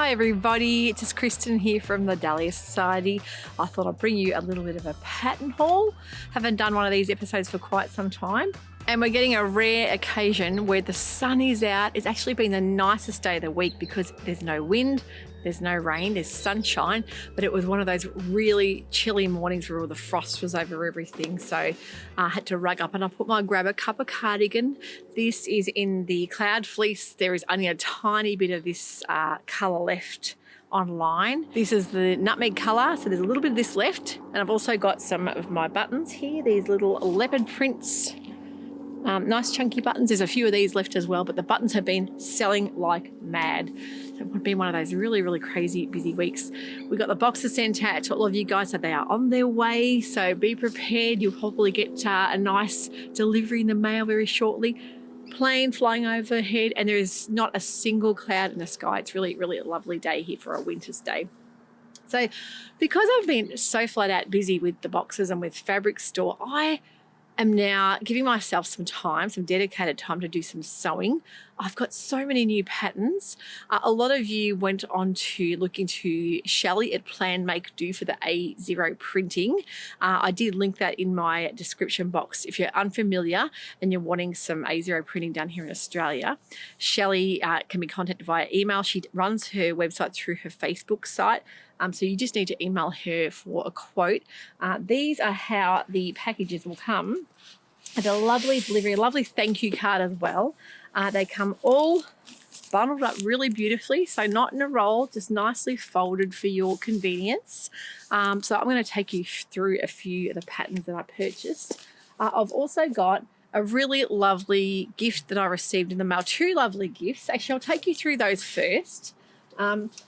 Hi everybody, it's just Kristen here from the Dahlia Society. I thought I'd bring you a little bit of a pattern haul. Haven't done one of these episodes for quite some time. And we're getting a rare occasion where the sun is out. It's actually been the nicest day of the week because there's no wind, there's no rain, there's sunshine, but it was one of those really chilly mornings where all the frost was over everything. So I had to rug up and I grab a cuppa cardigan. This is in the cloud fleece. There is only a tiny bit of this colour left online. This is the nutmeg colour, so there's a little bit of this left. And I've also got some of my buttons here, these little leopard prints. Nice chunky buttons. There's a few of these left as well, but the buttons have been selling like mad. So it's been one of those really, really crazy busy weeks. We got the boxes sent out to all of you guys, so they are on their way. So be prepared. You'll probably get a nice delivery in the mail very shortly. Plane flying overhead, and there is not a single cloud in the sky. It's really, really a lovely day here for a winter's day. So because I've been so flat out busy with the boxes and with fabric store, I am now giving myself some time, some dedicated time to do some sewing. I've got so many new patterns. A lot of you went on to look into Shelley at Plan Make Do for the A0 printing. I did link that in my description box. If you're unfamiliar and you're wanting some A0 printing done here in Australia, Shelley can be contacted via email. She runs her website through her Facebook site. So you just need to email her for a quote. These are how the packages will come. And a lovely delivery, a lovely thank you card as well. They come all bundled up really beautifully, so not in a roll, just nicely folded for your convenience. So I'm going to take you through a few of the patterns that I purchased. I've also got a really lovely gift that I received in the mail, two lovely gifts. Actually, I'll take you through those first.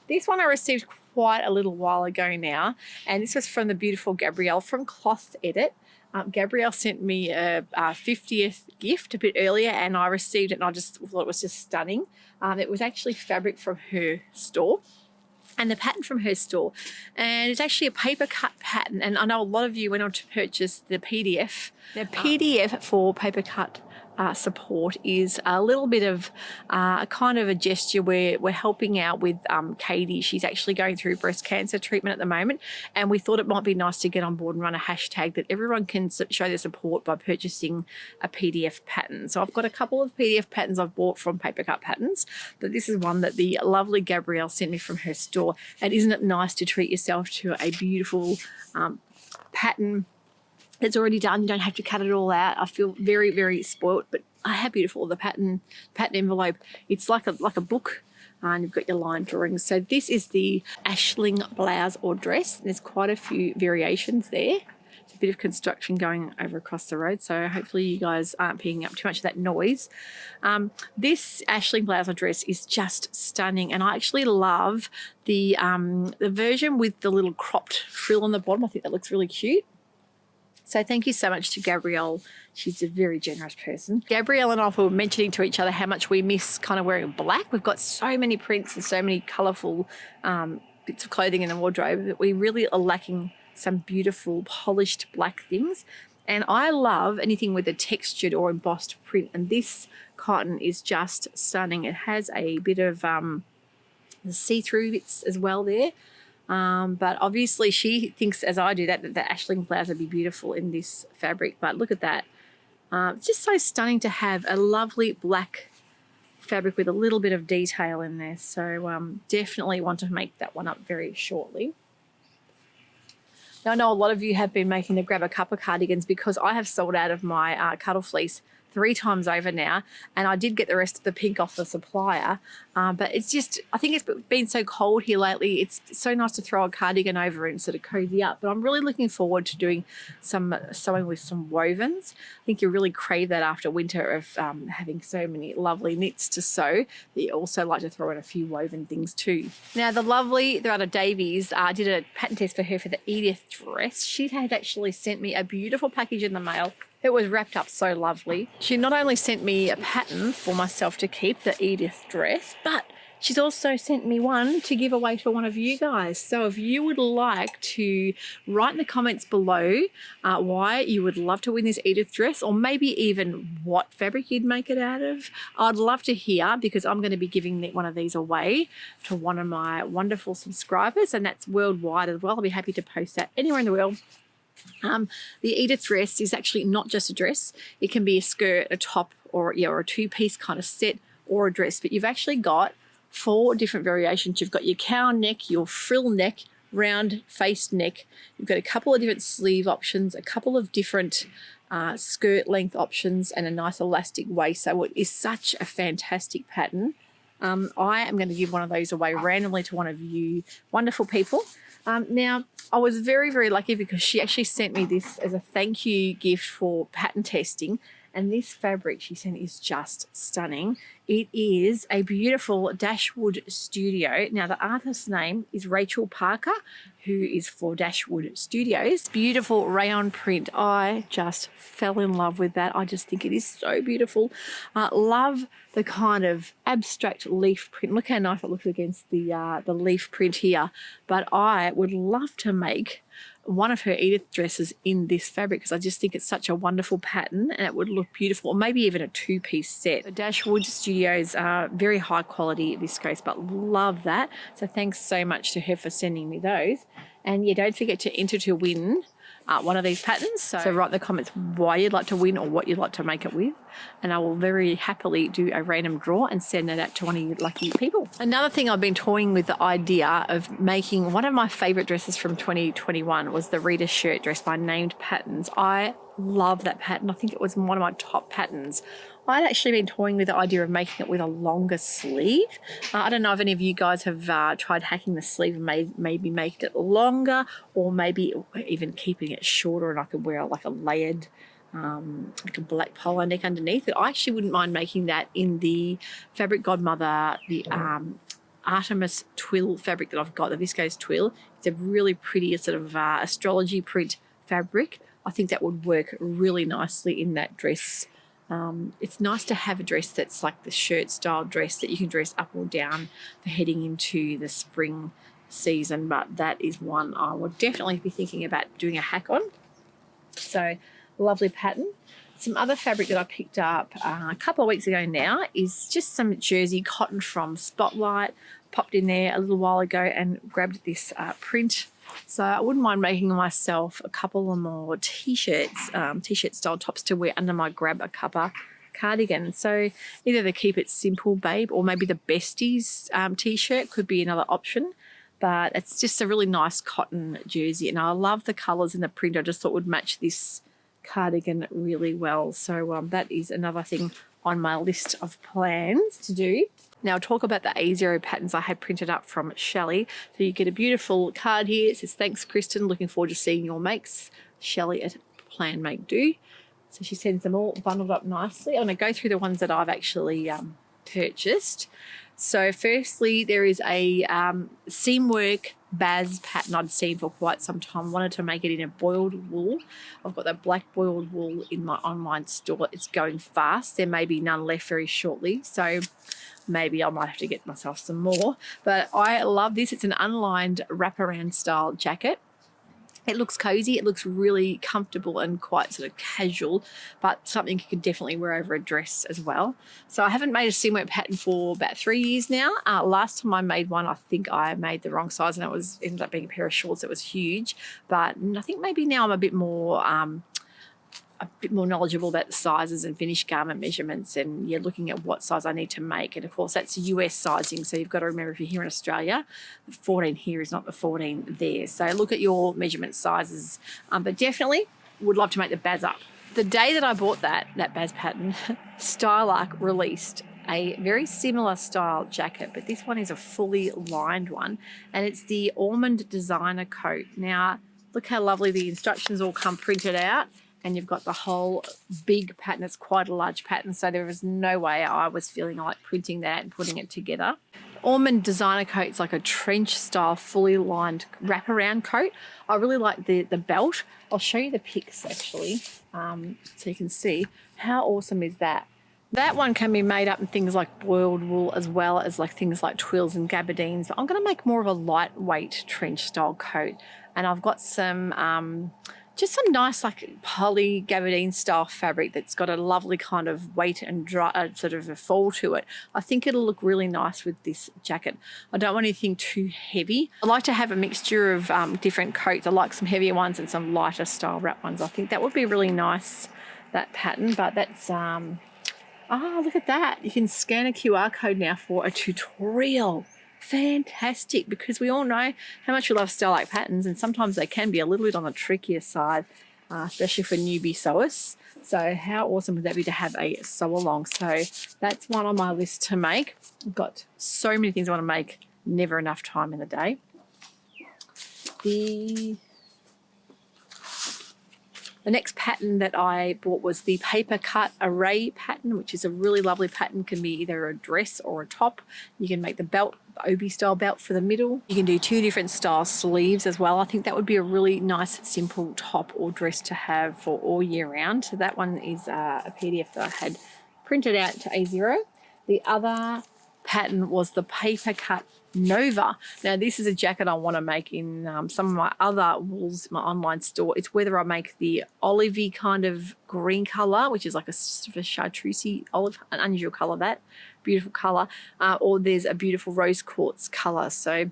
This one I received quite a little while ago now, and this was from the beautiful Gabrielle from Cloth Edit. Gabrielle sent me a 50th gift a bit earlier, and I received it and I just thought it was just stunning. It was actually fabric from her store and the pattern from her store, and it's actually a paper cut pattern, and I know a lot of you went on to purchase the PDF. The PDF for paper cut support is a little bit of kind of a gesture where we're helping out with Katie. She's actually going through breast cancer treatment at the moment, and we thought it might be nice to get on board and run a hashtag that everyone can show their support by purchasing a PDF pattern. So I've got a couple of PDF patterns I've bought from Paper Cut Patterns, but this is one that the lovely Gabrielle sent me from her store. And isn't it nice to treat yourself to a beautiful pattern it's already done? You don't have to cut it all out. I feel very, very spoilt, but how beautiful the pattern envelope. It's like a book, and you've got your line drawings. So this is the Ashling blouse or dress. There's quite a few variations there. It's a bit of construction going over across the road, so hopefully you guys aren't picking up too much of that noise. This Ashling blouse or dress is just stunning, and I actually love the version with the little cropped frill on the bottom. I think that looks really cute. So thank you so much to Gabrielle. She's a very generous person. Gabrielle and I were mentioning to each other how much we miss kind of wearing black. We've got so many prints and so many colourful bits of clothing in the wardrobe that we really are lacking some beautiful polished black things. And I love anything with a textured or embossed print. And this cotton is just stunning. It has a bit of the see-through bits as well there. But obviously she thinks, as I do, that the Ashling blouse would be beautiful in this fabric. But look at that. It's just so stunning to have a lovely black fabric with a little bit of detail in there. So definitely want to make that one up very shortly. Now I know a lot of you have been making the grab a cuppa cardigans because I have sold out of my Cuddle Fleece 3 times over now, and I did get the rest of the pink off the supplier, but it's just, I think it's been so cold here lately, it's so nice to throw a cardigan over and sort of cozy up. But I'm really looking forward to doing some sewing with some wovens. I think you really crave that after winter of having so many lovely knits to sew, that you also like to throw in a few woven things too. Now the lovely Dhurata Davies did a pattern test for her for the Edith dress. She had actually sent me a beautiful package in the mail. It was wrapped up so lovely. She not only sent me a pattern for myself to keep, the Edith dress, but She's also sent me one to give away to one of you guys. So if you would like to write in the comments below why you would love to win this Edith dress, or maybe even what fabric you'd make it out of, I'd love to hear, because I'm going to be giving one of these away to one of my wonderful subscribers, and that's worldwide as well. I'll be happy to post that anywhere in the world. The Edith dress is actually not just a dress. It can be a skirt, a top, or a two-piece kind of set, or a dress, but you've actually got 4 different variations. You've got your cow neck, your frill neck, round faced neck. You've got a couple of different sleeve options, a couple of different skirt length options, and a nice elastic waist. So it is such a fantastic pattern. I am going to give one of those away randomly to one of you wonderful people. Now, I was very, very lucky because she actually sent me this as a thank you gift for pattern testing. And this fabric she sent is just stunning. It is a beautiful Dashwood Studio. Now, the artist's name is Rachel Parker, who is for Dashwood Studios. Beautiful rayon print. I just fell in love with that. I just think it is so beautiful. Love the kind of abstract leaf print. Look how nice it looks against the leaf print here. But I would love to make one of her Edith dresses in this fabric because I just think it's such a wonderful pattern and it would look beautiful, or maybe even a 2-piece set. The Dashwood Studios are very high quality viscose, but love that. So thanks so much to her for sending me those. And yeah, don't forget to enter to win one of these patterns. So write in the comments why you'd like to win or what you'd like to make it with, and I will very happily do a random draw and send it out to one of you lucky people. Another thing I've been toying with the idea of making, one of my favorite dresses from 2021 was the Rita shirt dress by Named Patterns. I love that pattern. I think it was one of my top patterns. I'd actually been toying with the idea of making it with a longer sleeve. I don't know if any of you guys have tried hacking the sleeve and maybe making it longer, or maybe even keeping it shorter and I could wear like a layered, like a black polo neck underneath it. I actually wouldn't mind making that in the Fabric Godmother, the Artemis twill fabric that I've got, the viscose twill. It's a really pretty sort of astrology print fabric. I think that would work really nicely in that dress. It's nice to have a dress that's like the shirt style dress that you can dress up or down for heading into the spring season, but that is one I would definitely be thinking about doing a hack on. So lovely pattern. Some other fabric that I picked up a couple of weeks ago now is just some jersey cotton from Spotlight. Popped in there a little while ago and grabbed this print. So I wouldn't mind making myself a couple of more t-shirts, t-shirt style tops to wear under my Grab a Cuppa cardigan. So either the Keep It Simple Babe or maybe the Besties t-shirt could be another option. But it's just a really nice cotton jersey, and I love the colours in the print. I just thought would match this cardigan really well. So that is another thing on my list of plans to do. Now I'll talk about the A0 patterns I had printed up from Shelley. So you get a beautiful card here. It says, thanks Kristen, looking forward to seeing your makes. Shelley at Plan Make Do. So she sends them all bundled up nicely. I'm going to go through the ones that I've actually purchased. So firstly, there is a seam work Baz pattern I'd seen for quite some time. Wanted to make it in a boiled wool. I've got that black boiled wool in my online store. It's going fast. There may be none left very shortly. So maybe I might have to get myself some more. But I love this. It's an unlined wraparound style jacket. It looks cozy, it looks really comfortable and quite sort of casual, but something you can definitely wear over a dress as well. So I haven't made a seam work pattern for about 3 years now. Last time I made one, I think I made the wrong size and it ended up being a pair of shorts that was huge. But I think maybe now I'm a bit more knowledgeable about the sizes and finished garment measurements, and looking at what size I need to make. And of course that's US sizing, so you've got to remember if you're here in Australia, the 14 here is not the 14 there. So look at your measurement sizes, but definitely would love to make the Baz up. The day that I bought that Baz pattern, Stylark released a very similar style jacket, but this one is a fully lined one, and it's the Almond Designer Coat. Now look how lovely the instructions all come printed out, and you've got the whole big pattern. It's quite a large pattern, so there was no way I was feeling like printing that and putting it together. Almond Designer Coat is like a trench style, fully lined wraparound coat. I really like the belt. I'll show you the pics actually, so you can see how awesome is that. That one can be made up in things like boiled wool as well as like things like twills and gabardines. But I'm going to make more of a lightweight trench style coat. And I've got some, just some nice like poly gabardine style fabric that's got a lovely kind of weight and dry, sort of a fall to it. I think it'll look really nice with this jacket. I don't want anything too heavy. I like to have a mixture of different coats. I like some heavier ones and some lighter style wrap ones. I think that would be really nice, that pattern. But that's... oh, look at that. You can scan a QR code now for a tutorial. Fantastic, because we all know how much we love Starlight patterns, and sometimes they can be a little bit on the trickier side, especially for newbie sewers. So how awesome would that be to have a sew along? So that's one on my list to make. I've got so many things I want to make, never enough time in the day. The next pattern that I bought was the paper cut array pattern, which is a really lovely pattern. Can be either a dress or a top. You can make the belt, obi style belt for the middle. You can do 2 different style sleeves as well. I think that would be a really nice simple top or dress to have for all year round. So that one is a PDF that I had printed out to A0. The other pattern was the paper cut Nova. Now this is a jacket I want to make in some of my other wools, my online store. It's whether I make the olivey kind of green color, which is like a sort of chartreusey olive, an unusual color, that beautiful color, or there's a beautiful rose quartz color. So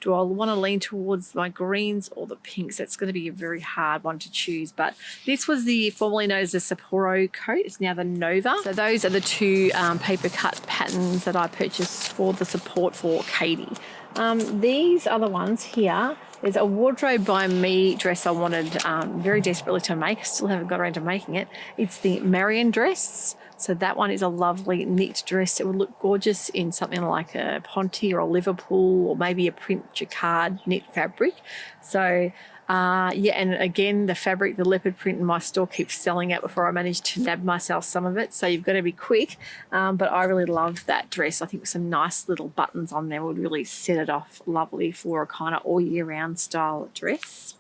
do I want to lean towards my greens or the pinks? That's going to be a very hard one to choose. But this was the formerly known as the Sapporo coat. It's now the Nova. So those are the 2 paper cut patterns that I purchased for the support for Katie. These other ones here, there's a wardrobe by me dress I wanted very desperately to make. I still haven't got around to making it. It's the Marion dress. So that one is a lovely knit dress. It would look gorgeous in something like a Ponte or a Liverpool or maybe a print jacquard knit fabric. So yeah, and again, the fabric, the leopard print in my store keeps selling out before I manage to nab myself some of it. So you've got to be quick. But I really love that dress. I think some nice little buttons on there would really set it off lovely for a kind of all year round style dress.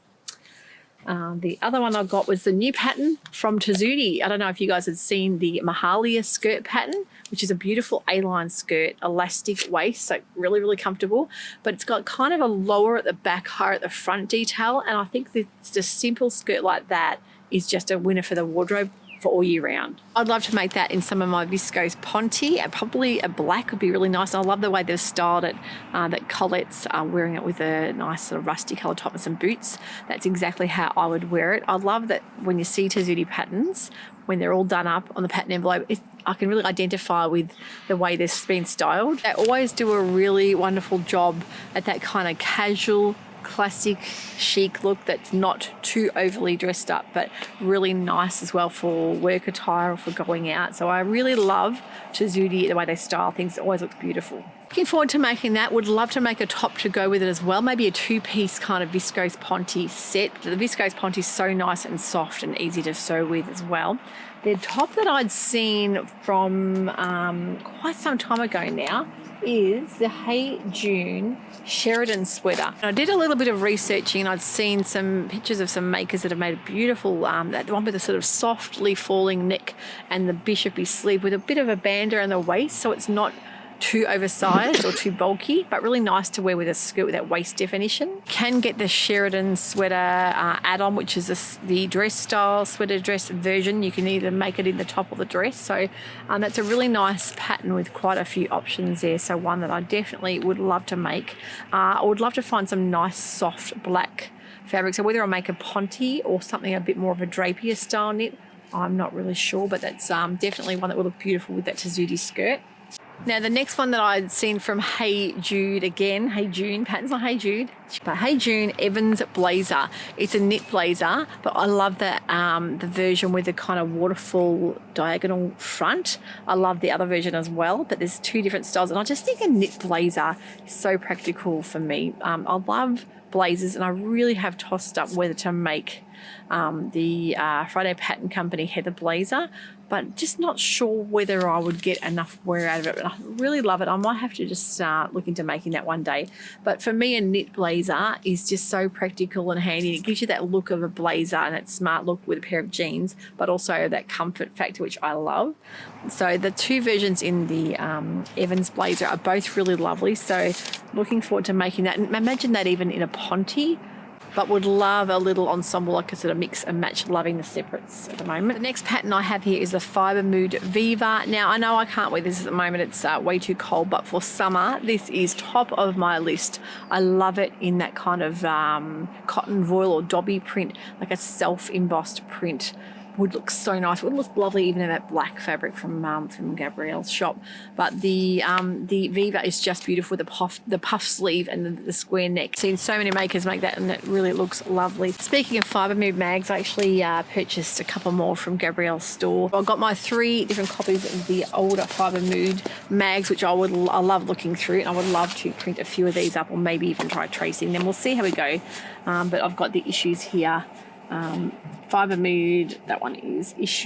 The other one I got was the new pattern from Sewciety. I don't know if you guys had seen the Mahalia skirt pattern, which is a beautiful A-line skirt, elastic waist, so really, really comfortable. But it's got kind of a lower at the back, higher at the front detail. And I think that just a simple skirt like that is just a winner for the wardrobe for all year round. I'd love to make that in some of my viscose Ponte, and probably a black would be really nice. And I love the way they've styled it, that Colette's wearing it with a nice sort of rusty colour top and some boots. That's exactly how I would wear it. I love that when you see Sewciety patterns, when they're all done up on the pattern envelope, I can really identify with the way this has been styled. They always do a really wonderful job at that kind of casual, classic chic look that's not too overly dressed up, but really nice as well for work attire or for going out. So I really love Sewciety, the way they style things. It always looks beautiful. Looking forward to making that. Would love to make a top to go with it as well. Maybe a 2-piece kind of viscose Ponte set. The viscose Ponte is so nice and soft and easy to sew with as well. The top that I'd seen from quite some time ago now is the Hey June Sheridan sweater. I did a little bit of researching and I'd seen some pictures of some makers that have made a beautiful, that one with a sort of softly falling neck and the bishopy sleeve with a bit of a band around the waist, so it's not too oversized or too bulky, but really nice to wear with a skirt with that waist definition. Can get the Sheridan sweater add-on, which is the dress style sweater dress version. You can either make it in the top or the dress. So that's a really nice pattern with quite a few options there. So one that I definitely would love to make. I would love to find some nice soft black fabric. So whether I make a Ponte or something a bit more of a drapier style knit, I'm not really sure, but that's definitely one that would look beautiful with that Sewciety skirt. Now the next one that I'd seen from Hey Jude again, Hey June, patterns on Hey Jude, but Hey June Evans blazer. It's a knit blazer, but I love the version with the kind of waterfall diagonal front. I love the other version as well, but there's 2 different styles, and I just think a knit blazer is so practical for me. I love blazers, and I really have tossed up whether to make the Friday Pattern Company Heather Blazer, but just not sure whether I would get enough wear out of it. But I really love it. I might have to just start looking into making that one day. But for me, a knit blazer is just so practical and handy. It gives you that look of a blazer and that smart look with a pair of jeans, but also that comfort factor, which I love. So the two versions in the Evans blazer are both really lovely. So looking forward to making that. And imagine that even in a ponte, but would love a little ensemble, like a sort of mix and match, loving the separates at the moment. The next pattern I have here is the Fibre Mood Viva. Now, I know I can't wear this at the moment. It's way too cold, but for summer, this is top of my list. I love it in that kind of cotton voile or dobby print, like a self-embossed print. Would look so nice. It would look lovely even in that black fabric from Gabrielle's shop. But the Viva is just beautiful with the puff sleeve and the square neck. Seen so many makers make that, and it really looks lovely. Speaking of Fibre Mood mags, I actually purchased a couple more from Gabrielle's store. I got my 3 different copies of the older Fibre Mood mags, which I love looking through, and I would love to print a few of these up, or maybe even try tracing them. We'll see how we go. But I've got the issues here. Fibre Mood, that one is this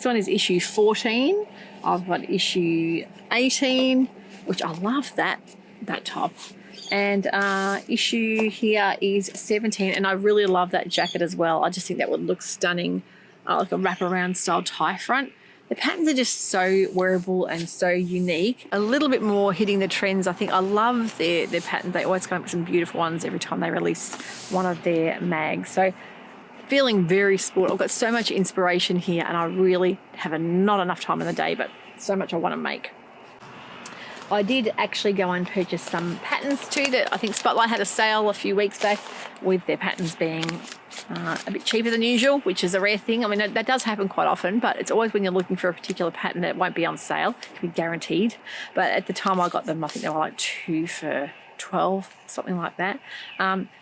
one is issue 14. I've got issue 18, which I love that top. And issue here is 17, and I really love that jacket as well. I just think that would look stunning, like a wraparound style tie front. The patterns are just so wearable and so unique. A little bit more hitting the trends. I think I love their patterns. They always come up with some beautiful ones every time they release one of their mags. So feeling very sport. I've got so much inspiration here, and I really have not enough time in the day, but so much I want to make. I did actually go and purchase some patterns too. That I think Spotlight had a sale a few weeks back, with their patterns being a bit cheaper than usual, which is a rare thing. I mean, that does happen quite often, but it's always when you're looking for a particular pattern that it won't be on sale. It can be guaranteed. But at the time I got them, I think they were like 2 for $12, something like that.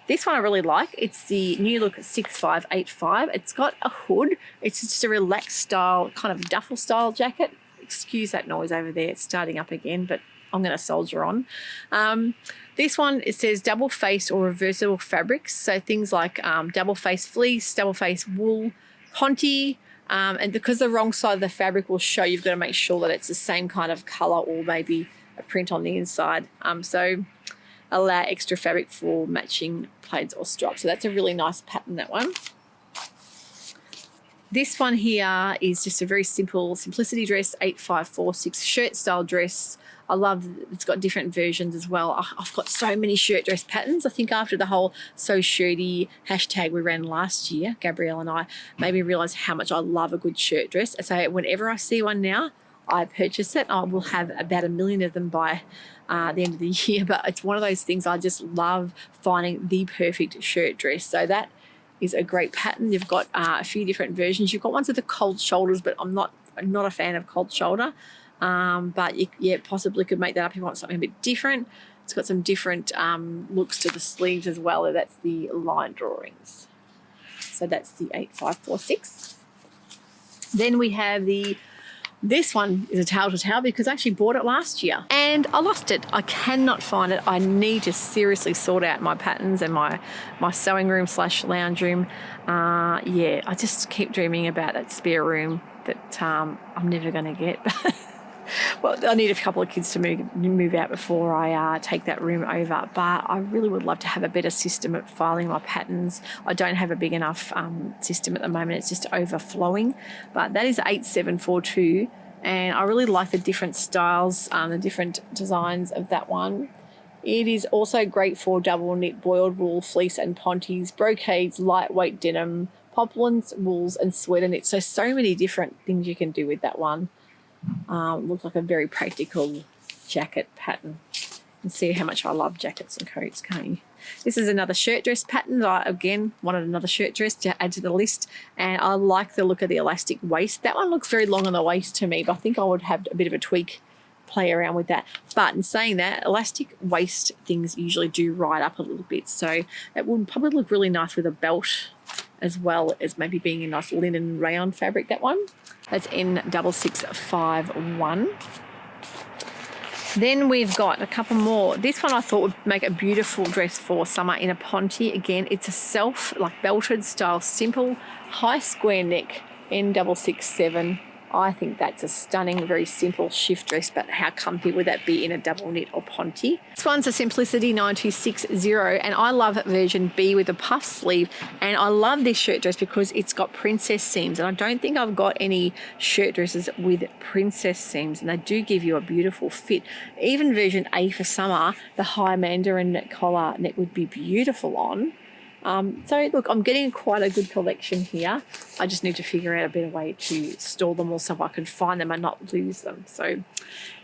This one I really like. It's the New Look 6585. It's got a hood. It's just a relaxed style, kind of duffel style jacket. Excuse that noise over there. It's starting up again, but I'm going to soldier on. This one, it says double face or reversible fabrics. So things like double face fleece, double face wool, ponte, and because the wrong side of the fabric will show, you've got to make sure that it's the same kind of colour or maybe a print on the inside. So allow extra fabric for matching plaids or stripes. So that's a really nice pattern, that one. This one here is just a very simple simplicity dress, 8546 shirt style dress. I love it's got different versions as well. I've got so many shirt dress patterns. I think after the whole Sewciety hashtag we ran last year, Gabrielle and I made me realise how much I love a good shirt dress. So whenever I see one now, I purchase it. I will have about 1 million of them by the end of the year. But it's one of those things I just love, finding the perfect shirt dress. So that is a great pattern. You've got a few different versions. You've got ones with the cold shoulders, but I'm not a fan of cold shoulder. But you possibly could make that up if you want something a bit different. It's got some different looks to the sleeves as well. That's the line drawings. So that's the 8546. Then we have this one is a towel to towel, because I actually bought it last year and I lost it. I cannot find it. I need to seriously sort out my patterns and my sewing room / lounge room. Yeah, I just keep dreaming about that spare room that I'm never going to get. Well, I need a couple of kids to move out before I take that room over. But I really would love to have a better system at filing my patterns. I don't have a big enough system at the moment. It's just overflowing. But that is 8742. And I really like the different styles, the different designs of that one. It is also great for double knit, boiled wool, fleece and pontes, brocades, lightweight denim, poplins, wools and sweater knits. So many different things you can do with that one. Looks like a very practical jacket pattern. You can see how much I love jackets and coats, can't you? This is another shirt dress pattern. I, again, wanted another shirt dress to add to the list, and I like the look of the elastic waist. That one looks very long on the waist to me, but I think I would have a bit of a tweak, play around with that. But in saying that, elastic waist things usually do ride up a little bit, so it would probably look really nice with a belt, as well as maybe being a nice linen rayon fabric, that one. That's N6651. Then we've got a couple more. This one I thought would make a beautiful dress for summer in a ponte. Again, it's a belted style, simple, high square neck, N667. I think that's a stunning, very simple shift dress, but how comfy would that be in a double knit or ponte? This one's a Simplicity 9260, and I love version B with a puff sleeve. And I love this shirt dress because it's got princess seams, and I don't think I've got any shirt dresses with princess seams, and they do give you a beautiful fit. Even version A for summer, the high mandarin neck collar neck would be beautiful on. So look, I'm getting quite a good collection here. I just need to figure out a better way to store them all so I can find them and not lose them. So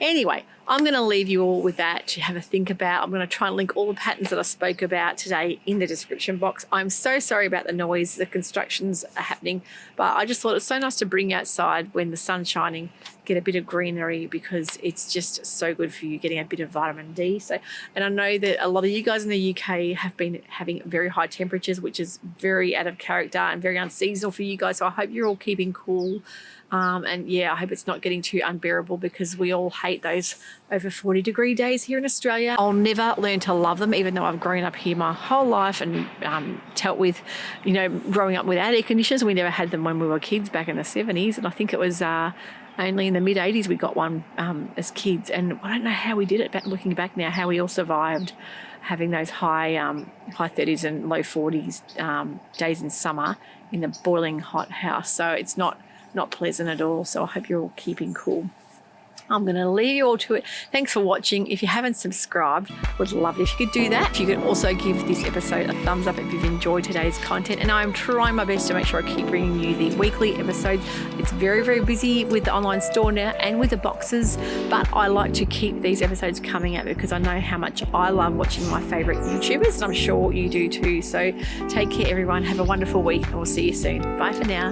anyway, I'm going to leave you all with that to have a think about. I'm going to try and link all the patterns that I spoke about today in the description box. I'm so sorry about the noise. The constructions are happening, but I just thought it's so nice to bring outside when the sun's shining, get a bit of greenery, because it's just so good for you, getting a bit of vitamin D. So, and I know that a lot of you guys in the UK have been having very high temperatures, which is very out of character and very unseasonal for you guys. So I hope you're all keeping cool. And yeah, I hope it's not getting too unbearable, because we all hate those over 40-degree days here in Australia. I'll never learn to love them, even though I've grown up here my whole life and dealt with, you know, growing up without air conditioners. We never had them when we were kids back in the 70s. And I think it was only in the mid-80s we got one as kids. And I don't know how we did it, but looking back now, how we all survived having those high 30s and low 40s days in summer in the boiling hot house. So it's not pleasant at all. So I hope you're all keeping cool. I'm going to leave you all to it. Thanks for watching. If you haven't subscribed, would love it if you could do that. If you could also give this episode a thumbs up if you've enjoyed today's content. And I'm trying my best to make sure I keep bringing you the weekly episodes. It's very, very busy with the online store now and with the boxes, but I like to keep these episodes coming out because I know how much I love watching my favourite YouTubers, and I'm sure you do too. So take care, everyone. Have a wonderful week, and we'll see you soon. Bye for now.